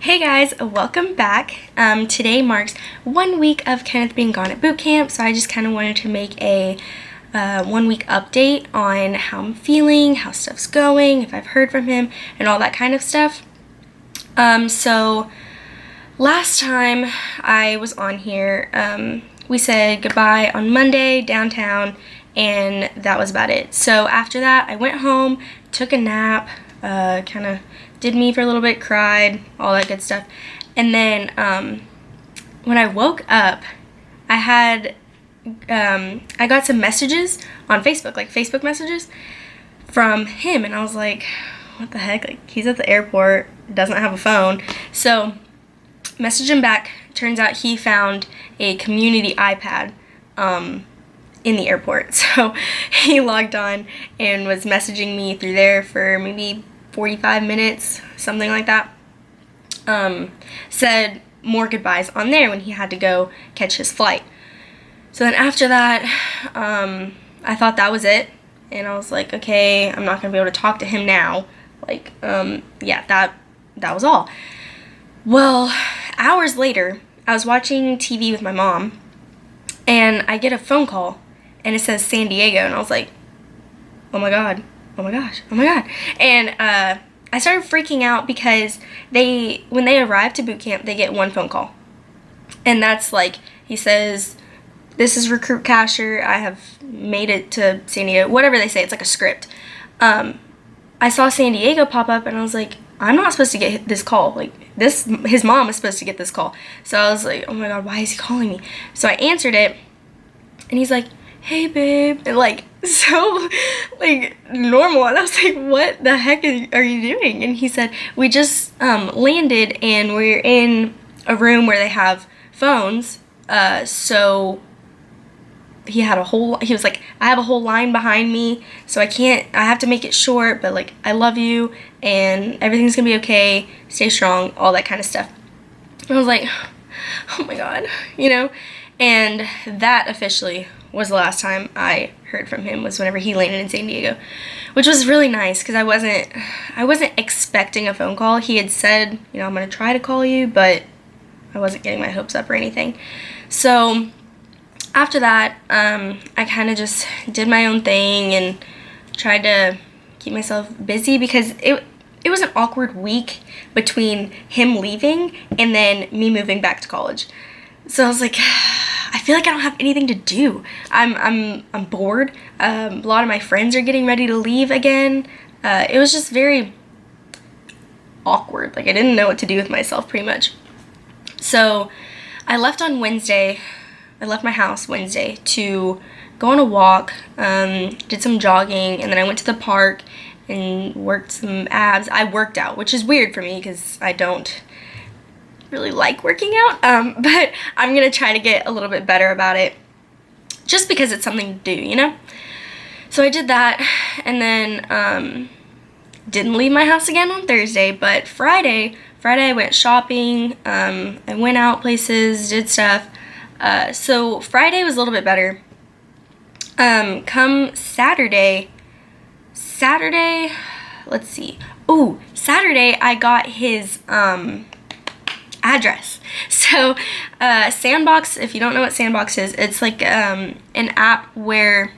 Hey guys, welcome back. Today marks 1 week of Kenneth being gone at boot camp, so I just kind of wanted to make a 1 week update on how I'm feeling, how stuff's going, if I've heard from him, and all that kind of stuff. So last time I was on here, we said goodbye on Monday downtown, and that was about it. So after that, I went home, took a nap, kind of did me for a little bit, cried, all that good stuff. And then when I woke up, I got some messages on Facebook, like Facebook messages from him, and I was like, what the heck? Like, he's at the airport, doesn't have a phone. So messaged him back. Turns out he found a community iPad in the airport. So he logged on and was messaging me through there for maybe 45 minutes, something like that. Said more goodbyes on there when he had to go catch his flight. So then after that, I thought that was it. And I was like, okay, I'm not going to be able to talk to him now. Like, yeah, that was all. Well, hours later, I was watching TV with my mom, and I get a phone call, and it says San Diego, and I was like, oh my god, oh my gosh, oh my god. And I started freaking out because when they arrive to boot camp, they get one phone call. And that's like, he says, this is Recruit Casher, I have made it to San Diego, whatever they say, it's like a script. I saw San Diego pop up, and I was like, I'm not supposed to get this call. Like, his mom is supposed to get this call. So I was like, oh my god, why is he calling me? So I answered it, and he's like, hey babe, and like, so like normal. And I was like, what the heck are you doing? And he said, we just landed, and we're in a room where they have phones, so he was like, I have a whole line behind me, so I have to make it short, but like, I love you, and everything's gonna be okay, stay strong, all that kind of stuff. And I was like, oh my god, and that officially was the last time I heard from him, was whenever he landed in San Diego, which was really nice, because I wasn't expecting a phone call. He had said, I'm gonna try to call you, but I wasn't getting my hopes up or anything. So after that, I kind of just did my own thing and tried to keep myself busy, because it was an awkward week between him leaving and then me moving back to college. So I was like, I feel like I don't have anything to do. I'm bored. A lot of my friends are getting ready to leave again. It was just very awkward. Like, I didn't know what to do with myself, pretty much. So I left my house Wednesday to go on a walk, did some jogging, and then I went to the park and worked some abs. I worked out, which is weird for me because I don't really like working out, but I'm going to try to get a little bit better about it just because it's something to do, So I did that, and then didn't leave my house again on Thursday, but Friday I went shopping, I went out places, did stuff. So Friday was a little bit better. Come Saturday, let's see. Oh, Saturday I got his address. So Sandbox, if you don't know what Sandbox is, it's like an app where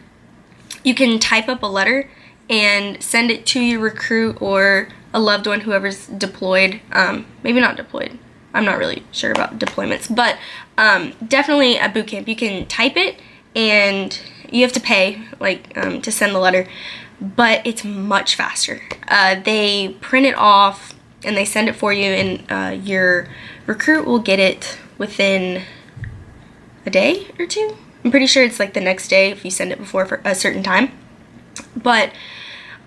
you can type up a letter and send it to your recruit or a loved one, whoever's deployed. Maybe not deployed. I'm not really sure about deployments, but definitely at boot camp you can type it, and you have to pay to send the letter, but it's much faster. They print it off and they send it for you, and your recruit will get it within a day or two. I'm pretty sure it's like the next day if you send it before for a certain time. But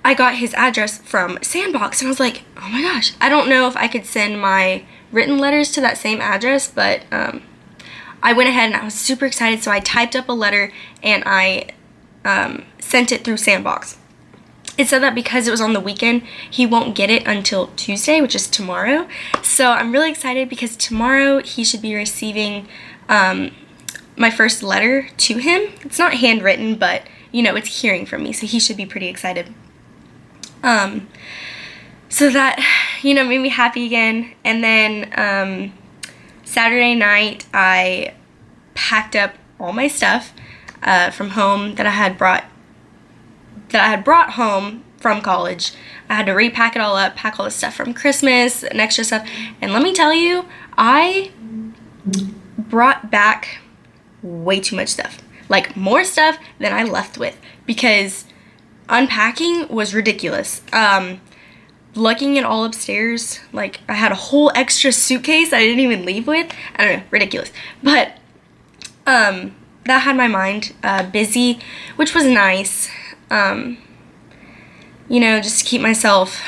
I got his address from Sandbox, and I was like, oh my gosh, I don't know if I could send my written letters to that same address, but I went ahead and I was super excited, so I typed up a letter and I sent it through Sandbox. It said that because it was on the weekend, he won't get it until Tuesday, which is tomorrow. So I'm really excited because tomorrow he should be receiving my first letter to him. It's not handwritten, but it's hearing from me, so he should be pretty excited. So that made me happy again. And then Saturday night, I packed up all my stuff from home that I had brought home from college. I had to repack it all up, pack all the stuff from Christmas and extra stuff. And let me tell you, I brought back way too much stuff. Like, more stuff than I left with, because unpacking was ridiculous. Lugging it all upstairs, like, I had a whole extra suitcase I didn't even leave with. I don't know, ridiculous. But that had my mind busy, which was nice. Just to keep myself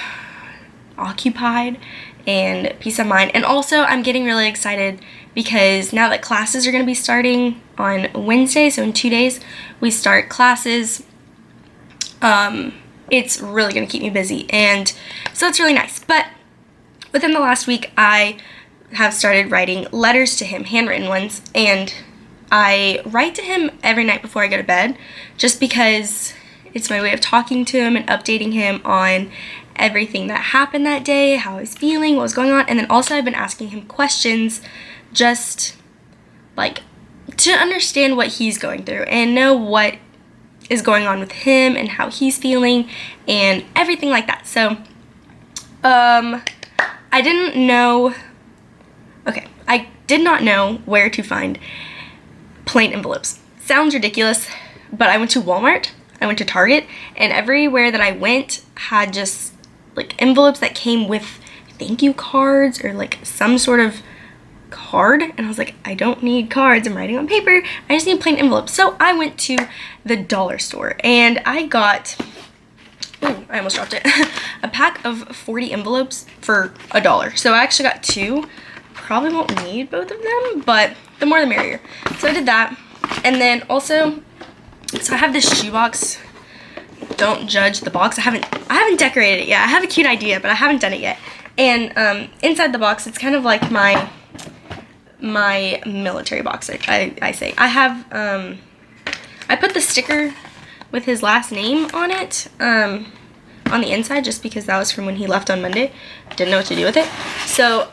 occupied and peace of mind. And also, I'm getting really excited because now that classes are going to be starting on Wednesday, so in 2 days, we start classes. It's really going to keep me busy, and so it's really nice. But within the last week, I have started writing letters to him, handwritten ones, and I write to him every night before I go to bed, just because it's my way of talking to him and updating him on everything that happened that day, how I was feeling, what was going on. And then also I've been asking him questions just like to understand what he's going through and know what is going on with him and how he's feeling and everything like that. So I did not know where to find plain envelopes. Sounds ridiculous, but I went to Walmart, I went to Target, and everywhere that I went had just like envelopes that came with thank you cards or like some sort of card, and I was like, I don't need cards, I'm writing on paper, I just need plain envelopes. So I went to the dollar store and I got, I almost dropped it, a pack of 40 envelopes for $1. So I actually got 2. Probably won't need both of them, but the more the merrier. So I did that. And then also, so I have this shoebox. Don't judge the box. I haven't decorated it yet. I have a cute idea, but I haven't done it yet. And inside the box, it's kind of like my military box, I say. I have, I put the sticker with his last name on it, on the inside, just because that was from when he left on Monday. Didn't know what to do with it. So,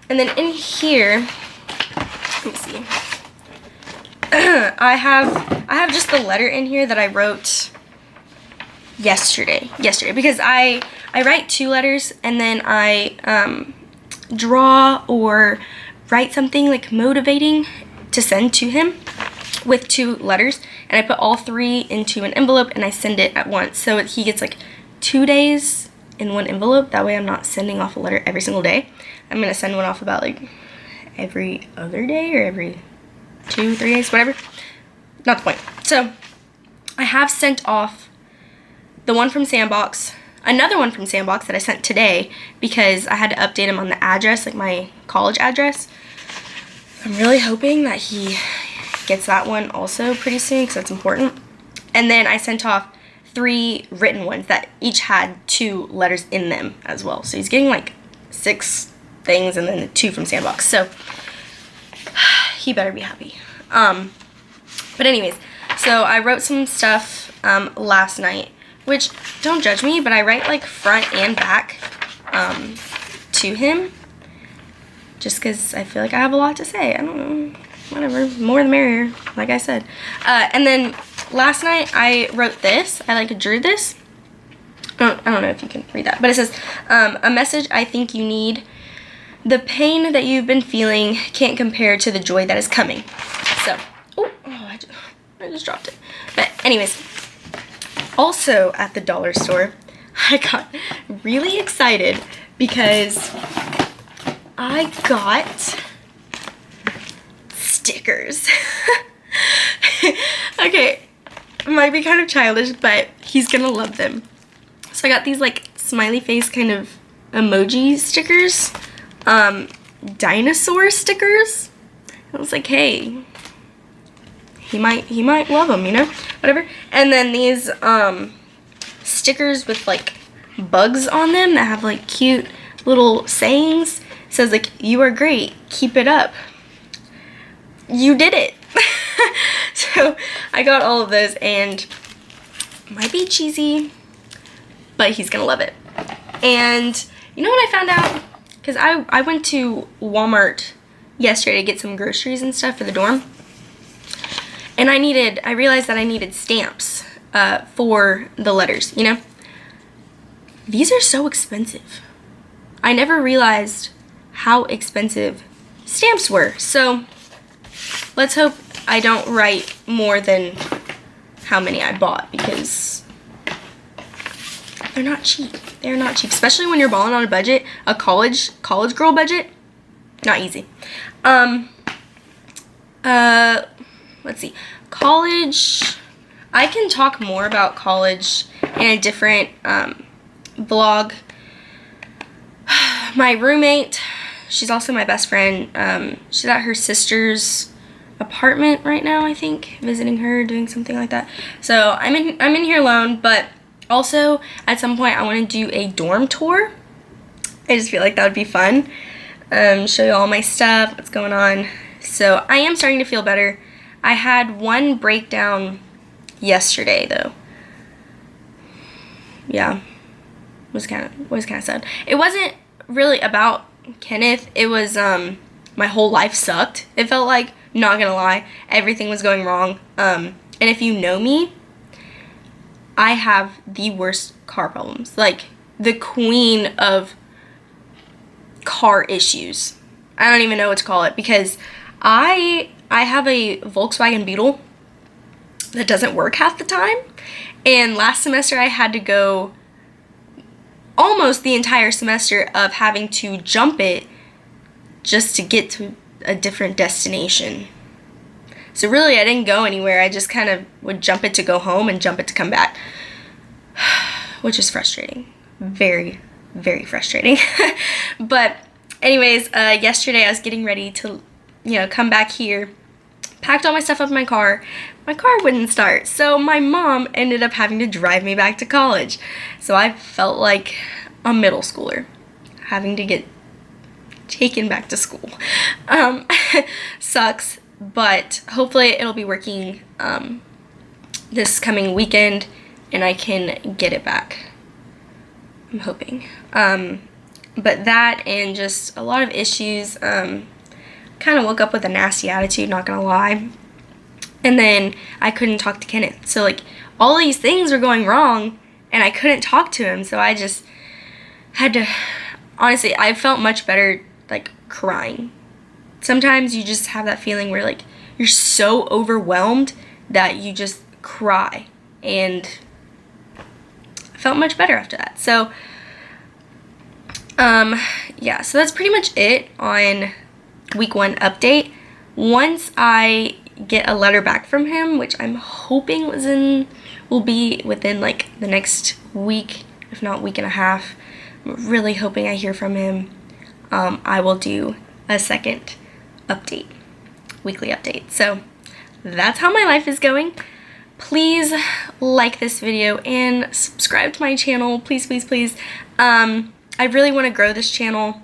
and then in here, let me see. I have just the letter in here that I wrote yesterday, because I write 2 letters and then I draw or write something like motivating to send to him with 2 letters, and I put all 3 into an envelope and I send it at once, so he gets like 2 days in one envelope. That way I'm not sending off a letter every single day. I'm gonna send one off about like every other day or every 2-3 days, whatever. Not the point. So I have sent off the one from Sandbox, another one from Sandbox that I sent today because I had to update him on the address, like my college address. I'm really hoping that he gets that one also pretty soon because that's important. And then I sent off 3 written ones that each had 2 letters in them as well. So he's getting like 6 things and then the 2 from Sandbox. So he better be happy. But anyways, so I wrote some stuff last night, which, don't judge me, but I write like front and back to him just because I feel like I have a lot to say. I don't know, whatever, more the merrier, like I said. And then last night I wrote this. I like drew this. I don't know if you can read that, but it says, a message I think you need. The pain that you've been feeling can't compare to the joy that is coming. So, I just dropped it. But anyways, also at the dollar store, I got really excited because I got stickers. Okay, it might be kind of childish, but he's gonna love them. So I got these like smiley face kind of emoji stickers, dinosaur stickers. I was like, hey, he might love them, you know, whatever. And then these stickers with like bugs on them that have like cute little sayings. It says like, you are great, keep it up. You did it. So I got all of those, and might be cheesy, but he's gonna love it. And You know what I found out? Because I went to Walmart yesterday to get some groceries and stuff for the dorm. And I realized that I needed stamps for the letters, you know? These are so expensive. I never realized how expensive stamps were. So let's hope I don't write more than how many I bought, because they're not cheap. They're not cheap, especially when you're balling on a budget, a college girl budget. Not easy. Let's see. College. I can talk more about college in a different vlog. My roommate, she's also my best friend. She's at her sister's apartment right now, I think, visiting her, doing something like that. So I'm in here alone, but also at some point I want to do a dorm tour. I just feel like that would be fun. Show you all my stuff, what's going on. So I am starting to feel better. I had one breakdown yesterday though. Yeah, it was kind of sad. It wasn't really about Kenneth. It was my whole life sucked. It felt like, not gonna lie, everything was going wrong. And if you know me, I have the worst car problems. Like, the queen of car issues. I don't even know what to call it, because I have a Volkswagen Beetle that doesn't work half the time. And last semester I had to go almost the entire semester of having to jump it just to get to a different destination. So really I didn't go anywhere. I just kind of would jump it to go home and jump it to come back, which is frustrating. Very, very frustrating. But anyways, yesterday I was getting ready to, come back here, packed all my stuff up in my car. My car wouldn't start, so my mom ended up having to drive me back to college. So I felt like a middle schooler having to get taken back to school. Sucks, but hopefully it'll be working this coming weekend and I can get it back. I'm hoping. But that and just a lot of issues. Kind of woke up with a nasty attitude, not gonna lie. And then I couldn't talk to Kenneth. So like all these things were going wrong and I couldn't talk to him. So I just had to, honestly, I felt much better like crying. Sometimes you just have that feeling where like you're so overwhelmed that you just cry, and I felt much better after that. So yeah, so that's pretty much it on week 1 update. Once I get a letter back from him, which I'm hoping will be within like the next week, if not week and a half. I'm really hoping I hear from him. I will do a second update, weekly update. So that's how my life is going. Please like this video and subscribe to my channel, please, please, please. I really want to grow this channel,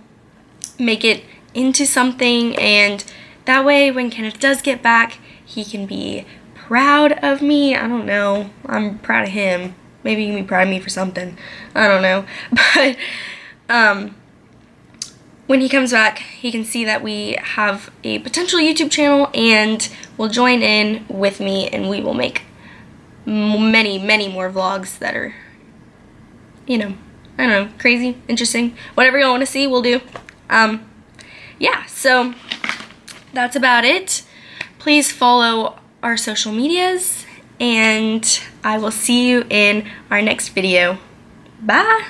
make it into something, and that way when Kenneth does get back, he can be proud of me. I don't know, I'm proud of him. Maybe he can be proud of me for something, I don't know. But when he comes back, he can see that we have a potential YouTube channel and will join in with me, and we will make many, many more vlogs that are, I don't know, crazy, interesting, whatever y'all want to see, we'll do. Yeah, so that's about it. Please follow our social medias, and I will see you in our next video. Bye!